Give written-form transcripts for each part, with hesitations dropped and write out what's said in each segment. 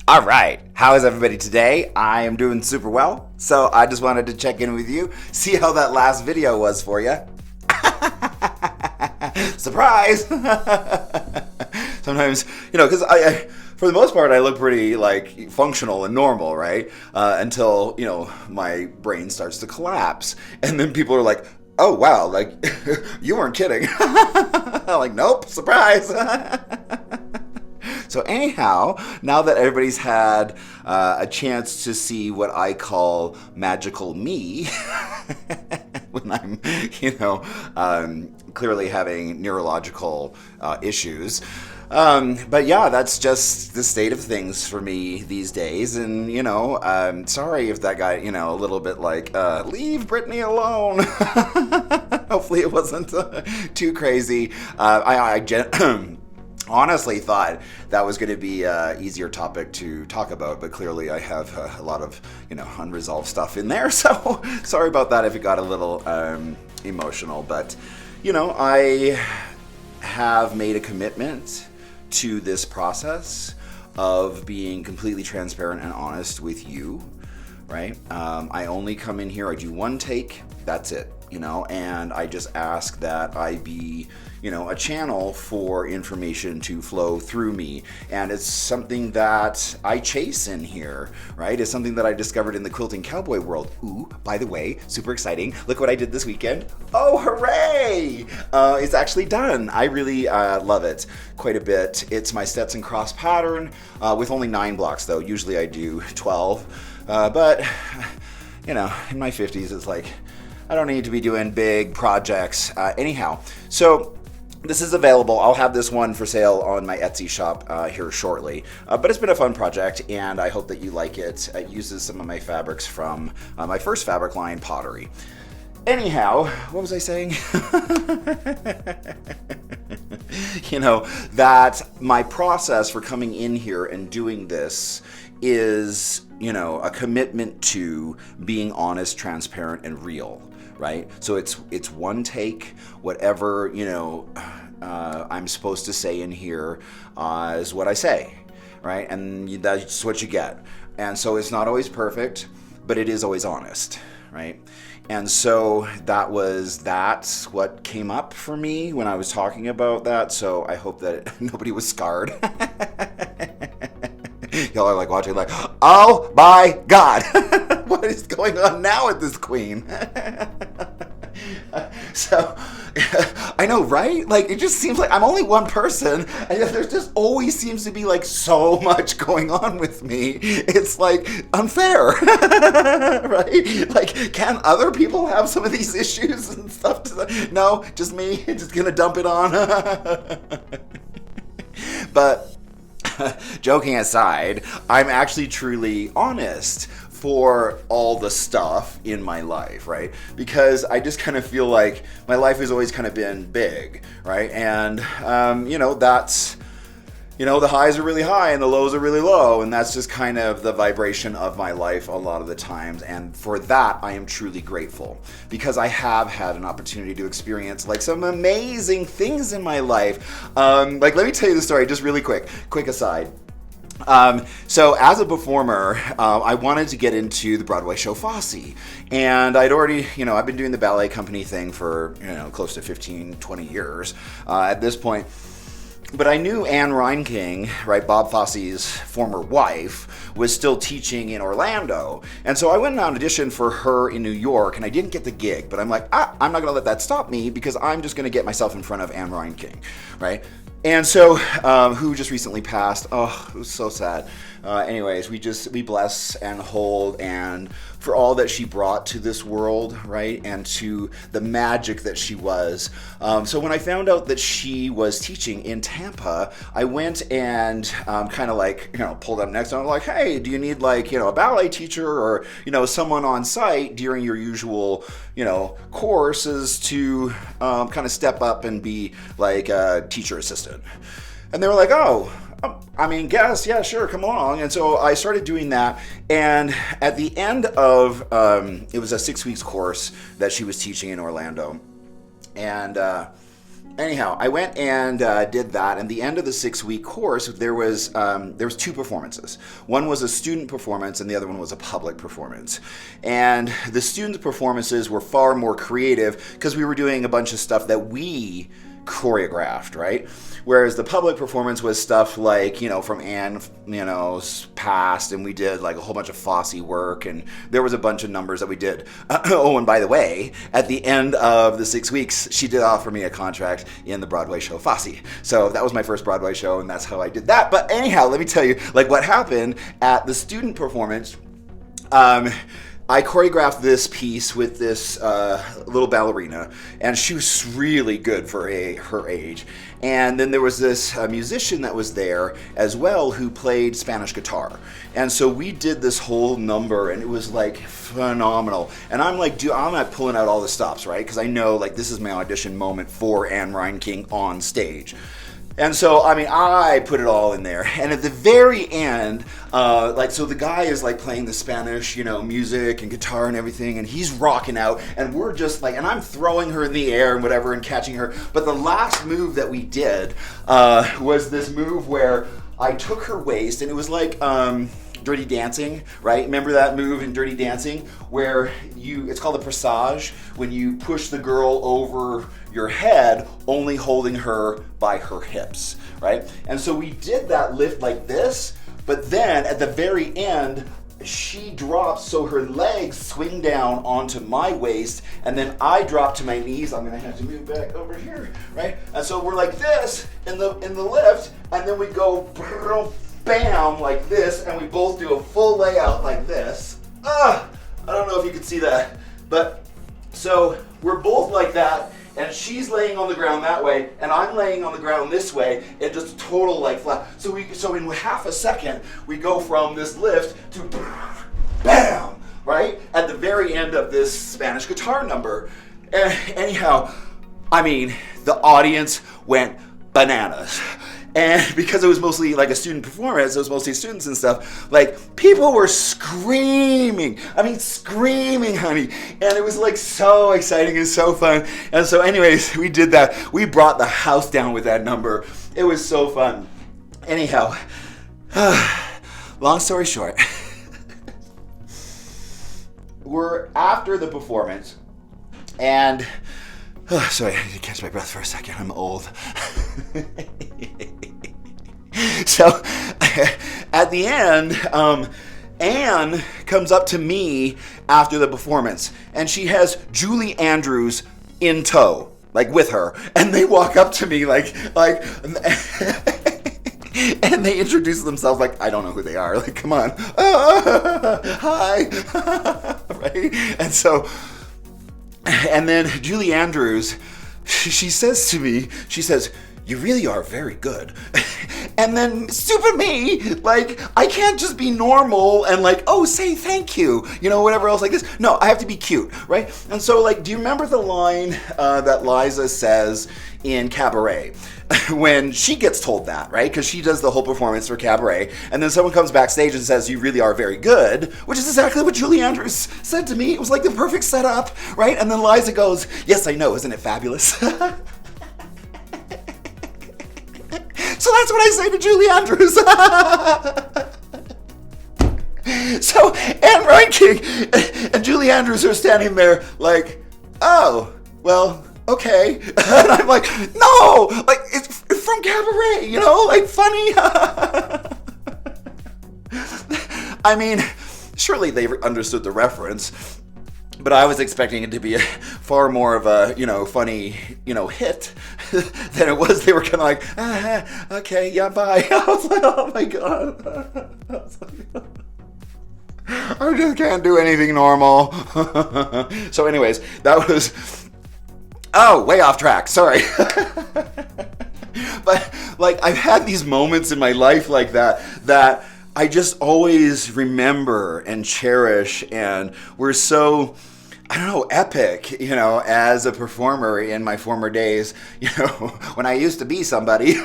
All right, how is everybody today? I am doing super well, so I just wanted to check in with you, see how that last video was for you. Surprise! Sometimes, because I, for the most part, I look pretty like functional and normal, right? Until, my brain starts to collapse. And then people are like, oh, wow, like, you weren't kidding. I'm like, nope, surprise. So anyhow, now that everybody's had a chance to see what I call magical me, when I'm, clearly having neurological issues. But yeah, that's just the state of things for me these days. And, sorry if that got, a little bit like, leave Brittany alone. Hopefully it wasn't too crazy. I honestly thought that was going to be an easier topic to talk about, but clearly I have a lot of, unresolved stuff in there. So sorry about that if it got a little emotional. But, I have made a commitment to this process of being completely transparent and honest with you, right? I only come in here, I do one take, that's it, and I just ask that I be, a channel for information to flow through me. And it's something that I chase in here, right? It's something that I discovered in the quilting cowboy world. Ooh, by the way, super exciting. Look what I did this weekend. Oh, hooray! It's actually done. I really love it quite a bit. It's my Stetson cross pattern with only 9 blocks though. Usually I do 12, but in my 50s, it's like, I don't need to be doing big projects. Anyhow, so this is available. I'll have this one for sale on my Etsy shop here shortly. But it's been a fun project, and I hope that you like it. It uses some of my fabrics from my first fabric line, pottery. Anyhow, what was I saying? That my process for coming in here and doing this is, a commitment to being honest, transparent, and real. Right? So it's one take, whatever, I'm supposed to say in here is what I say, right? And that's what you get. And so it's not always perfect, but it is always honest, right? And so that's what came up for me when I was talking about that. So I hope that nobody was scarred. Y'all are like watching like, oh my God, what is going on now with this queen? So, I know, right? Like, it just seems like I'm only one person, and yet there just always seems to be like so much going on with me. It's like unfair, right? Like, can other people have some of these issues and stuff? No, just me, just gonna dump it on. But joking aside, I'm actually truly honest for all the stuff in my life, right? Because I just kind of feel like my life has always kind of been big, right? And, that's, the highs are really high and the lows are really low. And that's just kind of the vibration of my life a lot of the times. And for that, I am truly grateful because I have had an opportunity to experience like some amazing things in my life. Let me tell you the story just really quick aside. So as a performer, I wanted to get into the Broadway show Fosse, and I'd already, I've been doing the ballet company thing for, close to 15, 20 years, at this point. But I knew Anne Reinking, right, Bob Fosse's former wife, was still teaching in Orlando. And so I went and auditioned for her in New York, and I didn't get the gig. But I'm like, I'm not going to let that stop me because I'm just going to get myself in front of Anne Reinking, right? And so, who just recently passed. Oh, it was so sad. Anyways, we bless and hold and for all that she brought to this world, right? And to the magic that she was. So when I found out that she was teaching in Tampa, I went and kind of like, pulled up next and I'm like, hey, do you need like, a ballet teacher or, someone on site during your usual, courses to kind of step up and be like a teacher assistant? And they were like, oh, guess, yeah, sure, come along. And so I started doing that. And at the end of, it was a 6 weeks course that she was teaching in Orlando. And anyhow, I went and did that. And the end of the 6-week course, there was 2 performances. One was a student performance, and the other one was a public performance. And the student performances were far more creative because we were doing a bunch of stuff that we choreographed, right? Whereas the public performance was stuff like, from Anne's past, and we did like a whole bunch of Fosse work, and there was a bunch of numbers that we did. Oh, and by the way, at the end of the 6 weeks, she did offer me a contract in the Broadway show Fosse. So that was my first Broadway show, and that's how I did that. But anyhow, let me tell you, like, what happened at the student performance. I choreographed this piece with this little ballerina, and she was really good for her age. And then there was this musician that was there as well who played Spanish guitar. And so we did this whole number, and it was like phenomenal. And I'm like, dude, I'm not pulling out all the stops, right? Because I know like this is my audition moment for Anne Reinking on stage. And so, I put it all in there. And at the very end, so the guy is like playing the Spanish, music and guitar and everything, and he's rocking out, and we're just like, and I'm throwing her in the air and whatever and catching her. But the last move that we did was this move where I took her waist, and it was like Dirty Dancing, right? Remember that move in Dirty Dancing where it's called a pressage, when you push the girl over your head, only holding her by her hips, right? And so we did that lift like this, but then at the very end, she drops, so her legs swing down onto my waist, and then I drop to my knees. I'm gonna have to move back over here, right? And so we're like this in the lift, and then we go bam like this, and we both do a full layout like this. I don't know if you can see that, but so we're both like that, and she's laying on the ground that way, and I'm laying on the ground this way, and just total like flat. So in half a second, we go from this lift to bam, right? At the very end of this Spanish guitar number. Anyhow, the audience went bananas. And because it was mostly like a student performance, it was mostly students and stuff, like people were screaming, honey. And it was like so exciting and so fun. And so anyways, we did that. We brought the house down with that number. It was so fun. Anyhow, long story short, we're after the performance, and sorry, I need to catch my breath for a second. I'm old. So at the end, Anne comes up to me after the performance, and she has Julie Andrews in tow, like with her, and they walk up to me like and they introduce themselves like I don't know who they are. Like, come on, hi, right? And then Julie Andrews, she says to me, you really are very good. And then stupid me, like, I can't just be normal and like, oh, say thank you, whatever else like this. No, I have to be cute, right? And so, like, do you remember the line that Liza says in Cabaret? When she gets told that, right? Because she does the whole performance for Cabaret, and then someone comes backstage and says, you really are very good, which is exactly what Julie Andrews said to me. It was like the perfect setup, right? And then Liza goes, yes, I know, isn't it fabulous? So that's what I say to Julie Andrews. So Anne Reinking and Julie Andrews are standing there like, oh, well, okay. And I'm like, no, like it's from Cabaret, like funny. Surely they understood the reference, but I was expecting it to be far more of a, funny, hit than it was. They were kind of like, okay, yeah, bye. I was like, oh my God. I just can't do anything normal. So anyways, that was, way off track, sorry. But like, I've had these moments in my life like that I just always remember and cherish, and were so, epic, as a performer in my former days, when I used to be somebody.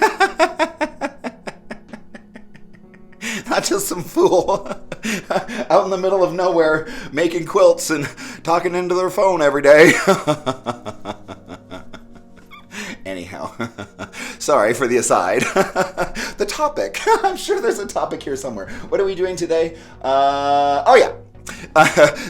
Not just some fool out in the middle of nowhere making quilts and talking into their phone every day. Anyhow, Sorry for the aside. The topic. I'm sure there's a topic here somewhere. What are we doing today? Oh yeah.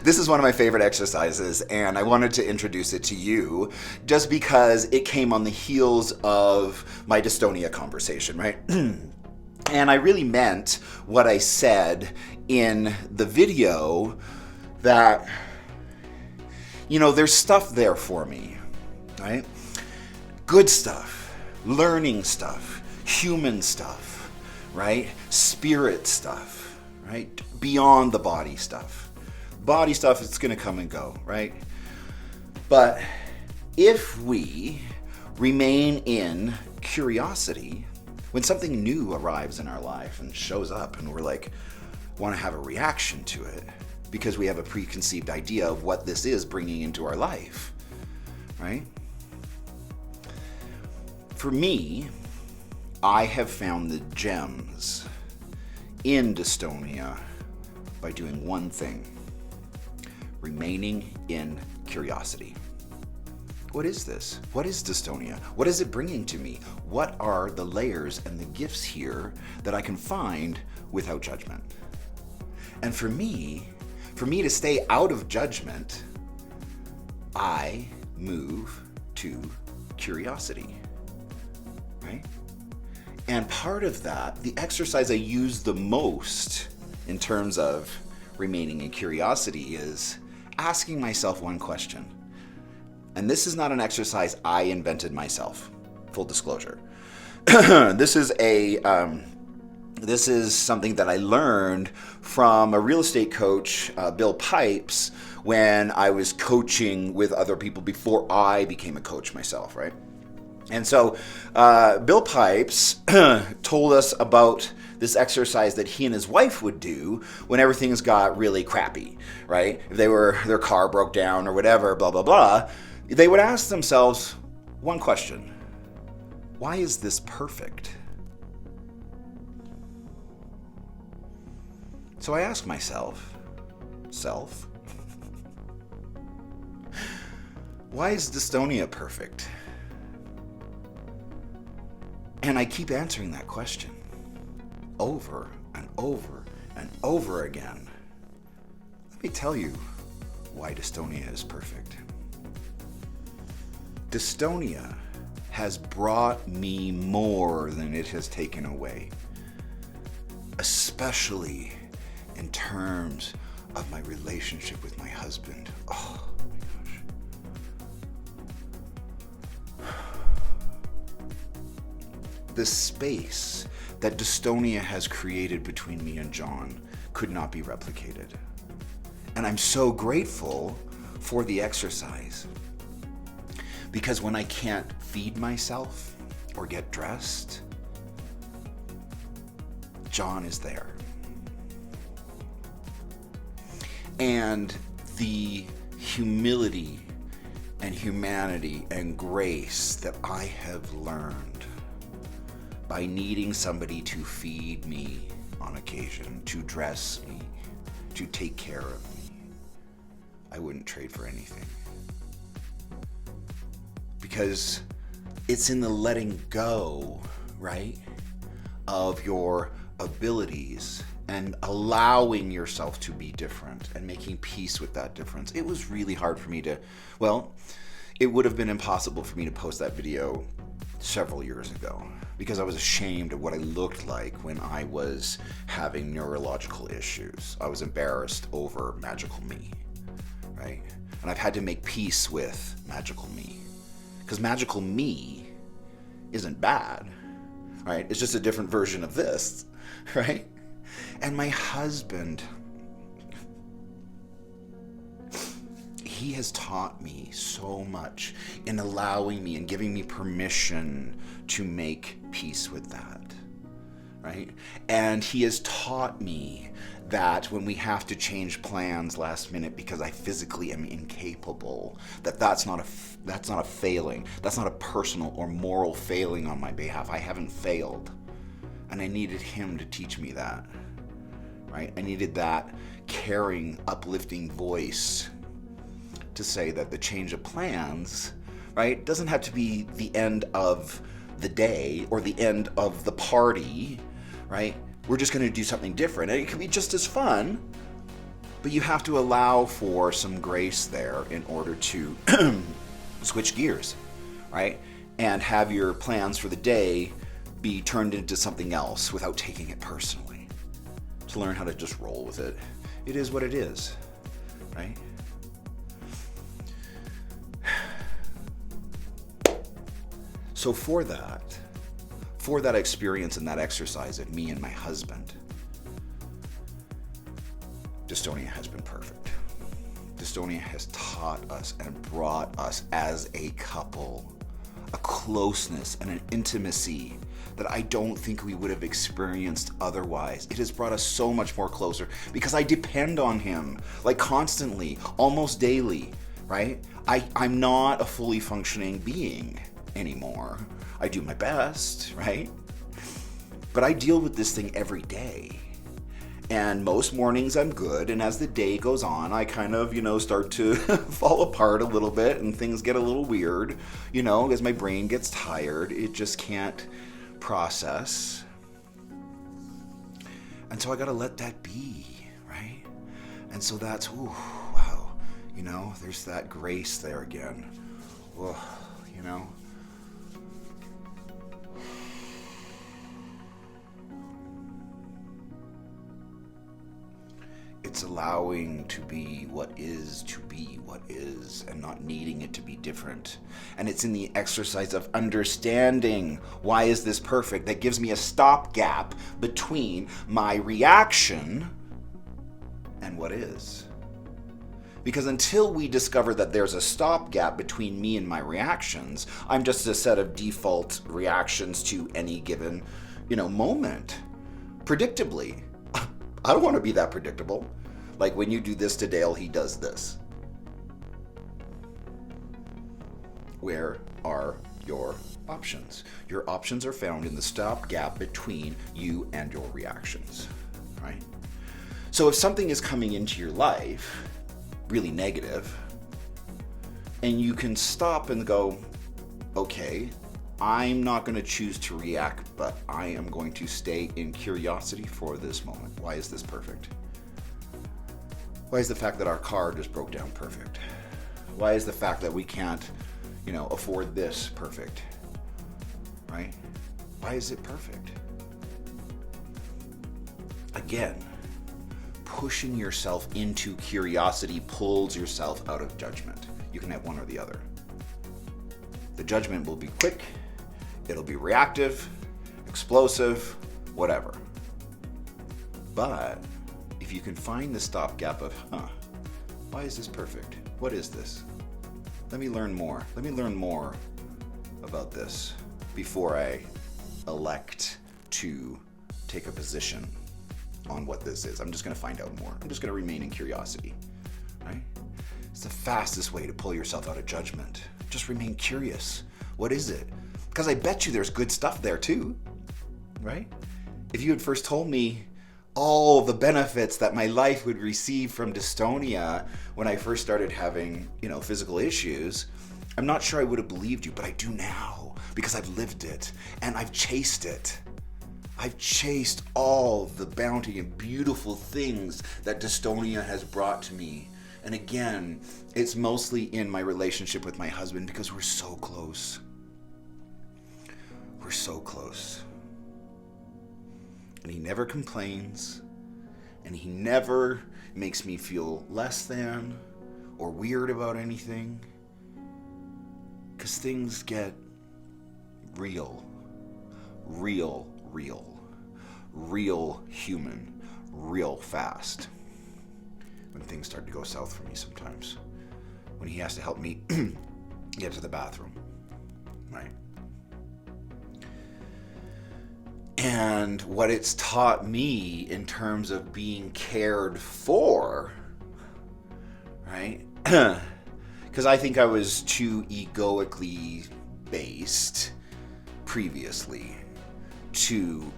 This is one of my favorite exercises, and I wanted to introduce it to you just because it came on the heels of my dystonia conversation, right? And I really meant what I said in the video, that, you know, there's stuff there for me, right? Good stuff, learning stuff, human stuff, right? Spirit stuff, right? Beyond the body stuff. Body stuff, it's going to come and go, right? But if we remain in curiosity, when something new arrives in our life and shows up and we're like, want to have a reaction to it because we have a preconceived idea of what this is bringing into our life, right? For me, I have found the gems in dystonia by doing one thing: remaining in curiosity. What is this? What is dystonia? What is it bringing to me? What are the layers and the gifts here that I can find without judgment? And for me to stay out of judgment, I move to curiosity, right? And part of that, the exercise I use the most in terms of remaining in curiosity, is asking myself one question. And this is not an exercise I invented myself, full disclosure. This is something that I learned from a real estate coach, Bill Pipes, when I was coaching with other people before I became a coach myself, right? And so Bill Pipes told us about this exercise that he and his wife would do when everything's got really crappy, right? If their car broke down or whatever, blah, blah, blah, they would ask themselves one question: why is this perfect? So I ask myself, why is dystonia perfect? And I keep answering that question over and over and over again. Let me tell you why dystonia is perfect. Dystonia has brought me more than it has taken away, especially in terms of my relationship with my husband. Oh my gosh. The space that dystonia has created between me and John could not be replicated. And I'm so grateful for the exercise. Because when I can't feed myself or get dressed, John is there. And the humility and humanity and grace that I have learned by needing somebody to feed me on occasion, to dress me, to take care of me, I wouldn't trade for anything. Because it's in the letting go, right, of your abilities and allowing yourself to be different and making peace with that difference. It was really hard for me to, it would have been impossible for me to post that video several years ago because I was ashamed of what I looked like when I was having neurological issues. I was embarrassed over magical me, right? And I've had to make peace with magical me. Because magical me isn't bad, right? It's just a different version of this, right? And my husband, he has taught me so much in allowing me and giving me permission to make peace with that, right? And he has taught me that when we have to change plans last minute because I physically am incapable, that's not a failing. That's not a personal or moral failing on my behalf. I haven't failed. And I needed him to teach me that, right? I needed that caring, uplifting voice to say that the change of plans, right, doesn't have to be the end of the day or the end of the party, right? We're just going to do something different. And it can be just as fun, but you have to allow for some grace there in order to switch gears, right? And have your plans for the day be turned into something else without taking it personally. To learn how to just roll with it. It is what it is, right? So for that experience and that exercise of me and my husband, dystonia has been perfect. Dystonia has taught us and brought us as a couple a closeness and an intimacy that I don't think we would have experienced otherwise. It has brought us so much more closer because I depend on him, like constantly, almost daily, right? I'm not a fully functioning being anymore. I do my best, right? But I deal with this thing every day. And most mornings I'm good, and as the day goes on, I kind of, start to fall apart a little bit, and things get a little weird, as my brain gets tired. It just can't process. And so I gotta let that be, right? And so that's, wow, there's that grace there again. It's allowing to be what is, and not needing it to be different. And it's in the exercise of understanding why is this perfect that gives me a stopgap between my reaction and what is. Because until we discover that there's a stopgap between me and my reactions, I'm just a set of default reactions to any given, moment. Predictably. I don't want to be that predictable. Like when you do this to Dale, he does this. Where are your options? Your options are found in the stopgap between you and your reactions, right? So if something is coming into your life, really negative, and you can stop and go, okay, I'm not going to choose to react, but I am going to stay in curiosity for this moment. Why is this perfect? Why is the fact that our car just broke down perfect? Why is the fact that we can't, afford this perfect? Right? Why is it perfect? Again, pushing yourself into curiosity pulls yourself out of judgment. You can have one or the other. The judgment will be quick, it'll be reactive, explosive, whatever. But if you can find the stopgap of, why is this perfect? What is this? Let me learn more. Let me learn more about this before I elect to take a position on what this is. I'm just going to find out more. I'm just going to remain in curiosity, right? It's the fastest way to pull yourself out of judgment. Just remain curious. What is it? Because I bet you there's good stuff there too, right? If you had first told me all the benefits that my life would receive from dystonia when I first started having, physical issues, I'm not sure I would have believed you, but I do now because I've lived it and I've chased it. I've chased all the bounty and beautiful things that dystonia has brought to me. And again, it's mostly in my relationship with my husband because we're so close. We're so close. And he never complains. And he never makes me feel less than or weird about anything. Because things get real. Real human, real fast. When things start to go south for me sometimes. When he has to help me get to the bathroom, right? And what it's taught me in terms of being cared for, right? Because I think I was too egoically based previously to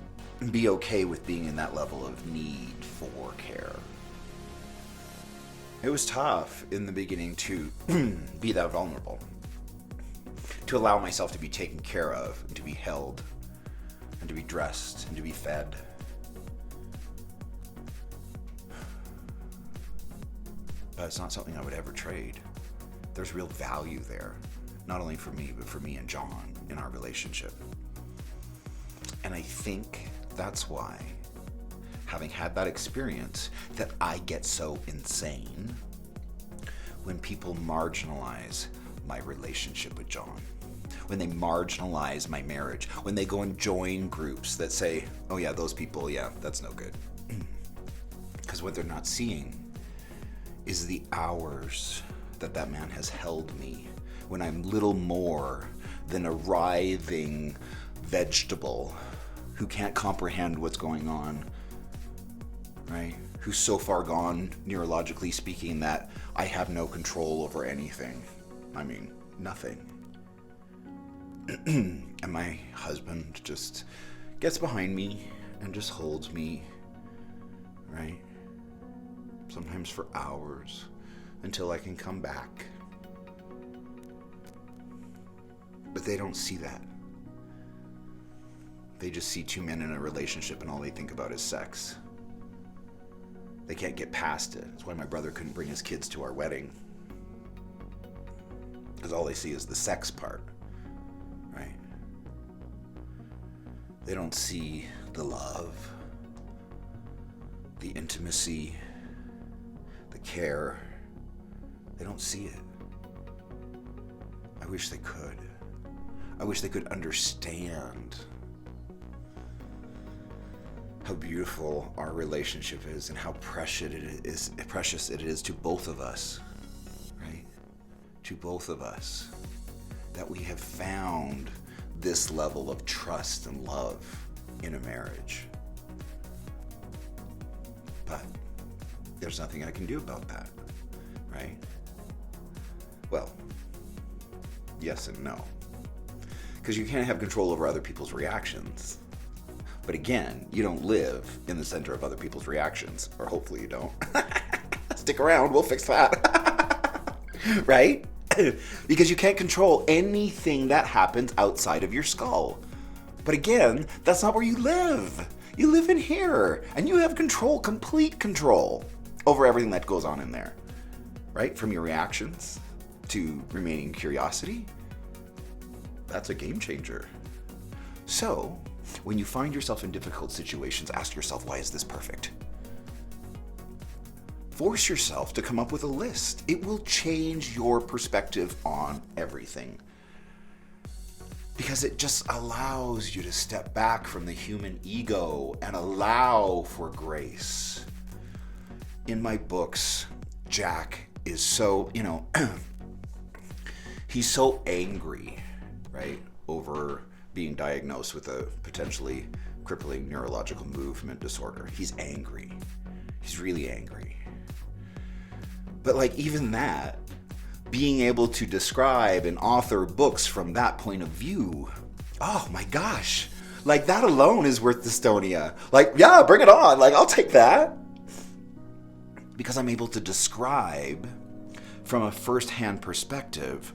be okay with being in that level of need for care. It was tough in the beginning to be that vulnerable. to allow myself to be taken care of, and to be held, and to be dressed, and to be fed. But it's not something I would ever trade. There's real value there, not only for me, but for me and John in our relationship. And I think that's why, having had that experience, that I get so insane when people marginalize my relationship with John, when they marginalize my marriage, when they go and join groups that say, oh yeah, those people, yeah, that's no good. Because what they're not seeing is the hours that man has held me when I'm little more than a writhing vegetable who can't comprehend what's going on, right? Who's so far gone, neurologically speaking, that I have no control over anything. I mean, nothing. And my husband just gets behind me and just holds me, right? Sometimes for hours, until I can come back. But they don't see that. They just see two men in a relationship and all they think about is sex. They can't get past it. That's why my brother couldn't bring his kids to our wedding. Because all they see is the sex part, right? They don't see the love, the intimacy, the care. They don't see it. I wish they could. I wish they could understand how beautiful our relationship is and how precious it is to both of us, right? To both of us, that we have found this level of trust and love in a marriage. But there's nothing I can do about that, right? Well, yes and no. Because you can't have control over other people's reactions. But again, you don't live in the center of other people's reactions, or hopefully you don't. Stick around, we'll fix that. Right? Because you can't control anything that happens outside of your skull. But again, that's not where you live. You live in here, and you have control, complete control, over everything that goes on in there. Right? From your reactions to remaining curiosity. That's a game changer. So, when you find yourself in difficult situations, ask yourself, why is this perfect? Force yourself to come up with a list. It will change your perspective on everything. Because it just allows you to step back from the human ego and allow for grace. In my books, Jack is so, he's so angry, right, over being diagnosed with a potentially crippling neurological movement disorder. He's angry. He's really angry. But even that, being able to describe and author books from that point of view, oh my gosh, that alone is worth dystonia. Yeah, bring it on. I'll take that. Because I'm able to describe from a first-hand perspective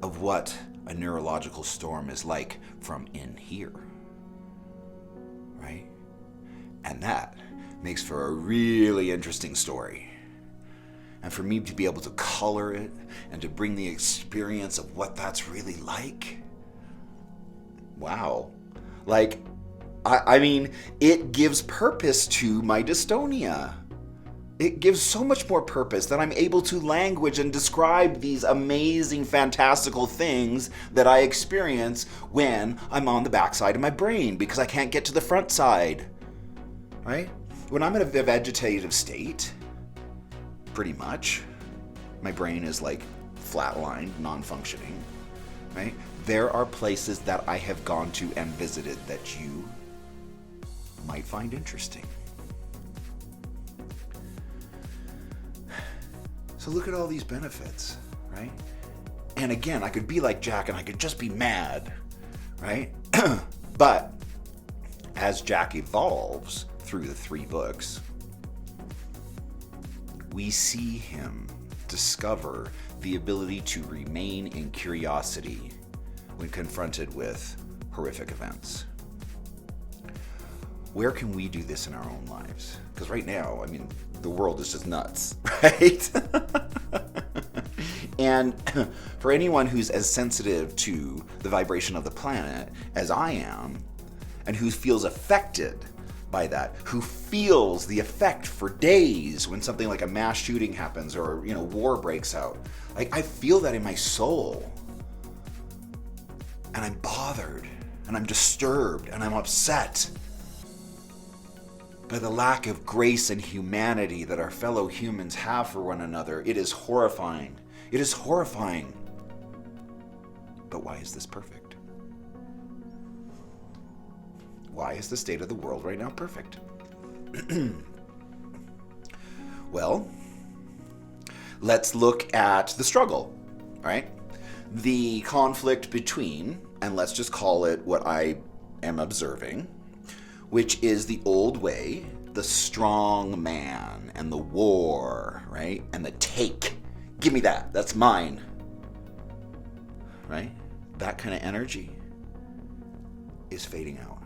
of what a neurological storm is like from in here, right? And that makes for a really interesting story. And for me to be able to color it and to bring the experience of what that's really like, wow. I mean, it gives purpose to my dystonia. It gives so much more purpose that I'm able to language and describe these amazing, fantastical things that I experience when I'm on the backside of my brain because I can't get to the front side, right? When I'm in a vegetative state, pretty much, my brain is flatlined, non-functioning, right? There are places that I have gone to and visited that you might find interesting. So look at all these benefits, right? And again, I could be like Jack and I could just be mad, right? But as Jack evolves through the 3 books, we see him discover the ability to remain in curiosity when confronted with horrific events. Where can we do this in our own lives? Because right now, I mean, the world is just nuts, right? And for anyone who's as sensitive to the vibration of the planet as I am, and who feels affected by that, who feels the effect for days when something like a mass shooting happens or, war breaks out. Like, I feel that in my soul. And I'm bothered, and I'm disturbed, and I'm upset by the lack of grace and humanity that our fellow humans have for one another. It is horrifying. It is horrifying. But why is this perfect? Why is the state of the world right now perfect? Well, let's look at the struggle, right? The conflict between, and let's just call it what I am observing, which is the old way, the strong man, and the war, right? And the take. Give me that. That's mine. Right? That kind of energy is fading out.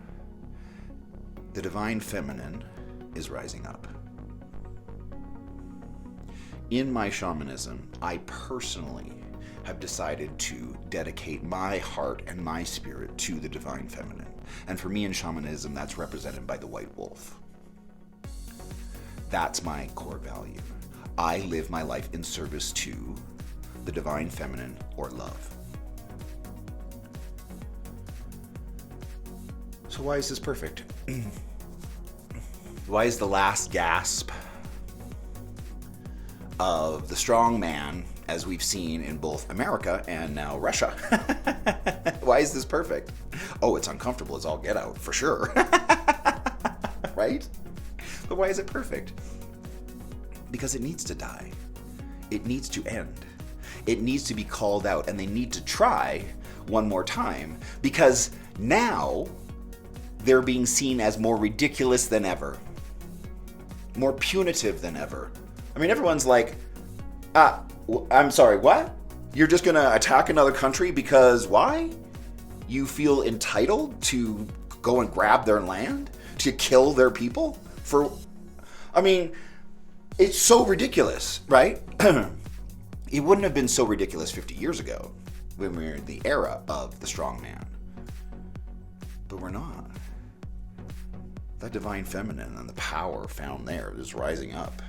The divine feminine is rising up. In my shamanism, I personally have decided to dedicate my heart and my spirit to the divine feminine. And for me in shamanism, that's represented by the white wolf. That's my core value. I live my life in service to the divine feminine or love. So why is this perfect? Why is the last gasp of the strong man, as we've seen in both America and now Russia? Why is this perfect? Oh, it's uncomfortable as all get out, for sure. Right? But why is it perfect? Because it needs to die. It needs to end. It needs to be called out, and they need to try one more time, because now they're being seen as more ridiculous than ever, more punitive than ever. I mean, everyone's like, I'm sorry, what? You're just gonna attack another country because why? You feel entitled to go and grab their land? To kill their people? It's so ridiculous, right? It wouldn't have been so ridiculous 50 years ago when we were in the era of the strong man. But we're not. That divine feminine and the power found there is rising up.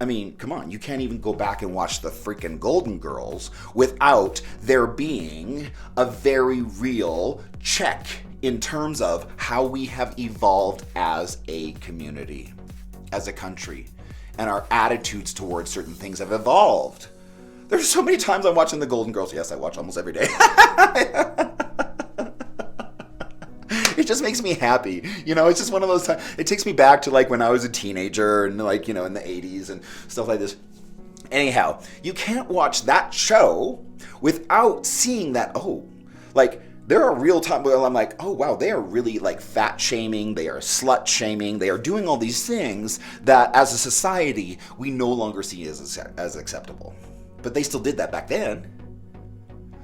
I mean, come on, you can't even go back and watch the freaking Golden Girls without there being a very real check in terms of how we have evolved as a community, as a country, and our attitudes towards certain things have evolved. There's so many times I'm watching the Golden Girls. Yes, I watch almost every day. It just makes me happy. It's just one of those times. It takes me back to like when I was a teenager and like, in the 80s and stuff like this. Anyhow, you can't watch that show without seeing that, there are real times where I'm like, oh wow, they are really like fat shaming, they are slut shaming, they are doing all these things that as a society we no longer see as acceptable. But they still did that back then.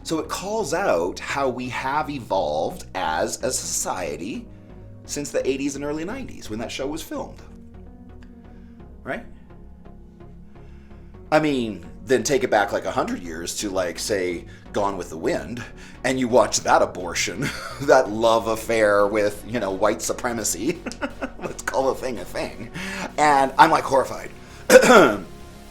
So it calls out how we have evolved as a society since the 80s and early 90s when that show was filmed. Right? I mean, then take it back like 100 years to like, say, Gone with the Wind, and you watch that abortion, that love affair with, white supremacy. Let's call a thing. And I'm like horrified.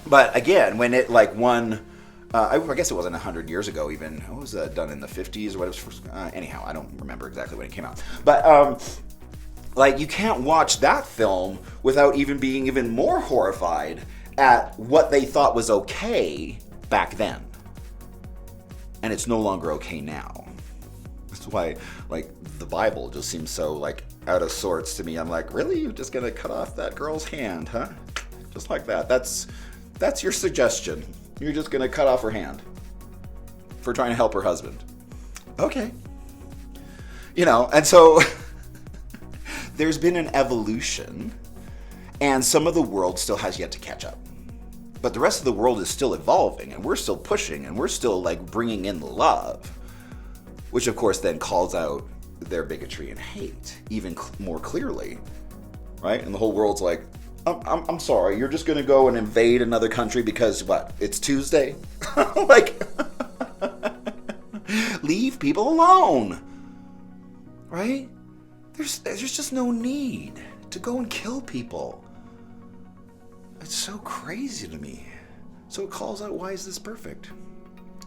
But again, when it like won, I guess it wasn't 100 years ago even. It was done in the 50s or whatever. Anyhow, I don't remember exactly when it came out. But you can't watch that film without even being even more horrified at what they thought was okay back then. And it's no longer okay now. That's why, the Bible just seems so, out of sorts to me. I'm like, really? You're just going to cut off that girl's hand, huh? Just like that. That's your suggestion. You're just going to cut off her hand for trying to help her husband. Okay. And so there's been an evolution, and some of the world still has yet to catch up. But the rest of the world is still evolving, and we're still pushing, and we're still bringing in the love. which of course then calls out their bigotry and hate even more clearly, right? And the whole world's like, I'm sorry, you're just going to go and invade another country because what? It's Tuesday? Like, leave people alone, right? There's just no need to go and kill people. It's so crazy to me. So it calls out, why is this perfect?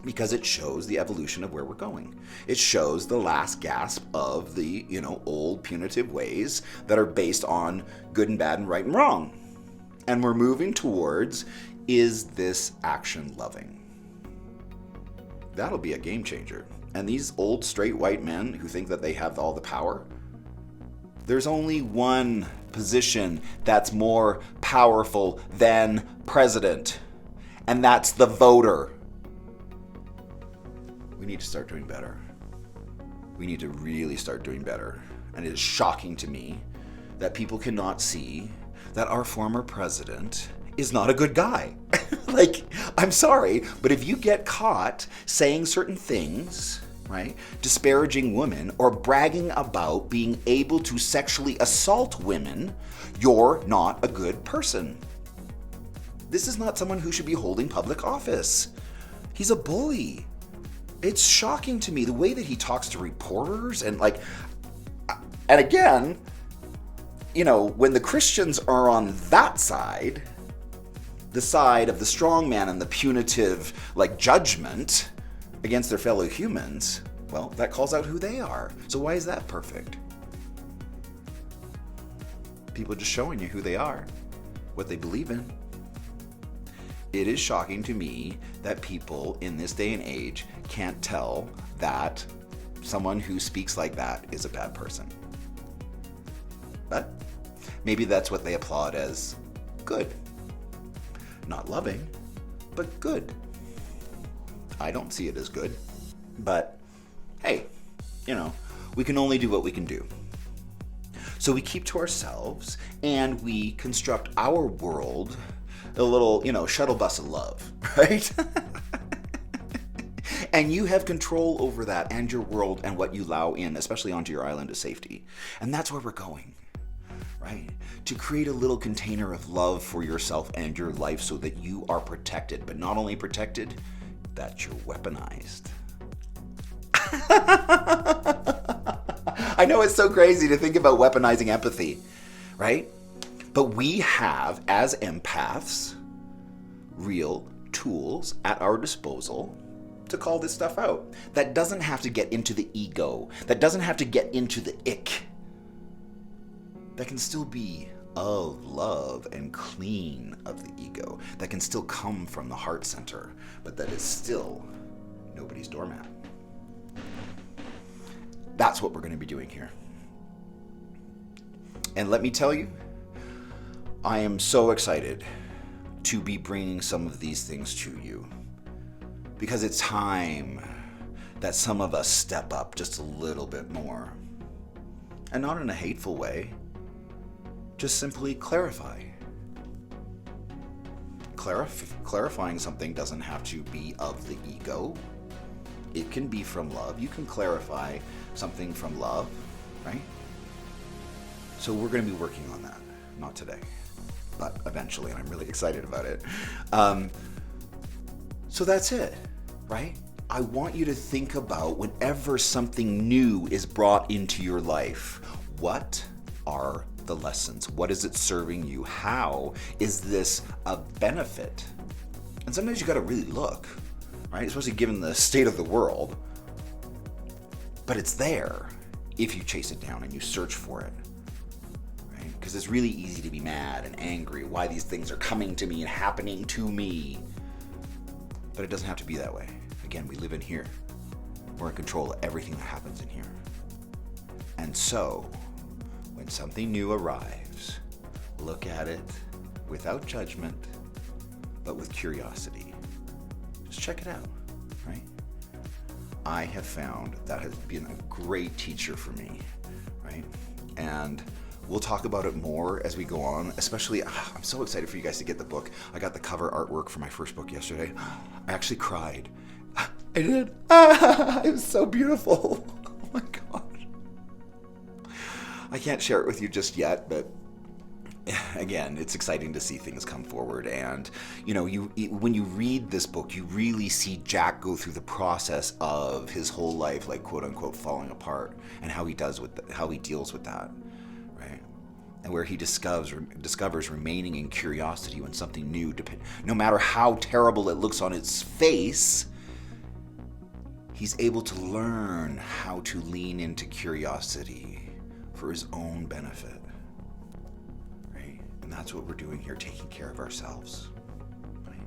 Because it shows the evolution of where we're going. It shows the last gasp of the, old punitive ways that are based on good and bad and right and wrong. And we're moving towards, is this action loving? That'll be a game changer. And these old straight white men who think that they have all the power, there's only one position that's more powerful than president, and that's the voter. We need to start doing better. We need to really start doing better. And it is shocking to me that people cannot see that our former president is not a good guy. Like, I'm sorry, but if you get caught saying certain things, right, disparaging women or bragging about being able to sexually assault women, you're not a good person. This is not someone who should be holding public office. He's a bully. It's shocking to me the way that he talks to reporters and again, when the Christians are on that side, the side of the strong man and the punitive, judgment against their fellow humans, well, that calls out who they are. So why is that perfect? People are just showing you who they are, what they believe in. It is shocking to me that people in this day and age can't tell that someone who speaks like that is a bad person. But maybe that's what they applaud as good. Not loving, but good. I don't see it as good. But hey, we can only do what we can do. So we keep to ourselves and we construct our world a little, shuttle bus of love, right? And you have control over that and your world and what you allow in, especially onto your island of safety. And that's where we're going, right? To create a little container of love for yourself and your life so that you are protected, but not only protected, that you're weaponized. I know it's so crazy to think about weaponizing empathy, right? But we have, as empaths, real tools at our disposal to call this stuff out. That doesn't have to get into the ego. That doesn't have to get into the ick. That can still be of love and clean of the ego. That can still come from the heart center, but that is still nobody's doormat. That's what we're going to be doing here. And let me tell you, I am so excited to be bringing some of these things to you because it's time that some of us step up just a little bit more. And not in a hateful way, just simply clarify. Clarifying something doesn't have to be of the ego. It can be from love. You can clarify something from love, right? So we're going to be working on that. Not today, but eventually, and I'm really excited about it. So that's it, right? I want you to think about whenever something new is brought into your life, what are the lessons? What is it serving you? How is this a benefit? And sometimes you got to really look, right? Especially given the state of the world. But it's there if you chase it down and you search for it. Because it's really easy to be mad and angry why these things are coming to me and happening to me. But it doesn't have to be that way. Again, we live in here. We're in control of everything that happens in here. And so, when something new arrives, look at it without judgment, but with curiosity. Just check it out, right? I have found that has been a great teacher for me, right? And we'll talk about it more as we go on, especially, I'm so excited for you guys to get the book. I got the cover artwork for my first book yesterday. I actually cried. I did. It was so beautiful. Oh my gosh. I can't share it with you just yet, but again, it's exciting to see things come forward. And when you read this book, you really see Jack go through the process of his whole life, like quote unquote, falling apart, and how he deals with that, right? And where he discovers remaining in curiosity when something new, no matter how terrible it looks on its face, he's able to learn how to lean into curiosity for his own benefit. And that's what we're doing here, taking care of ourselves. Right?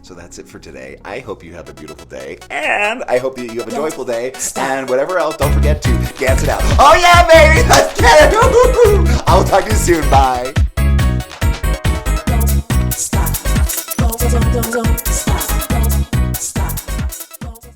So that's it for today. I hope you have a beautiful day, and I hope that you have a joyful day, and whatever else, don't forget to dance it out. Oh yeah, baby, let's get it. I will talk to you soon. Bye.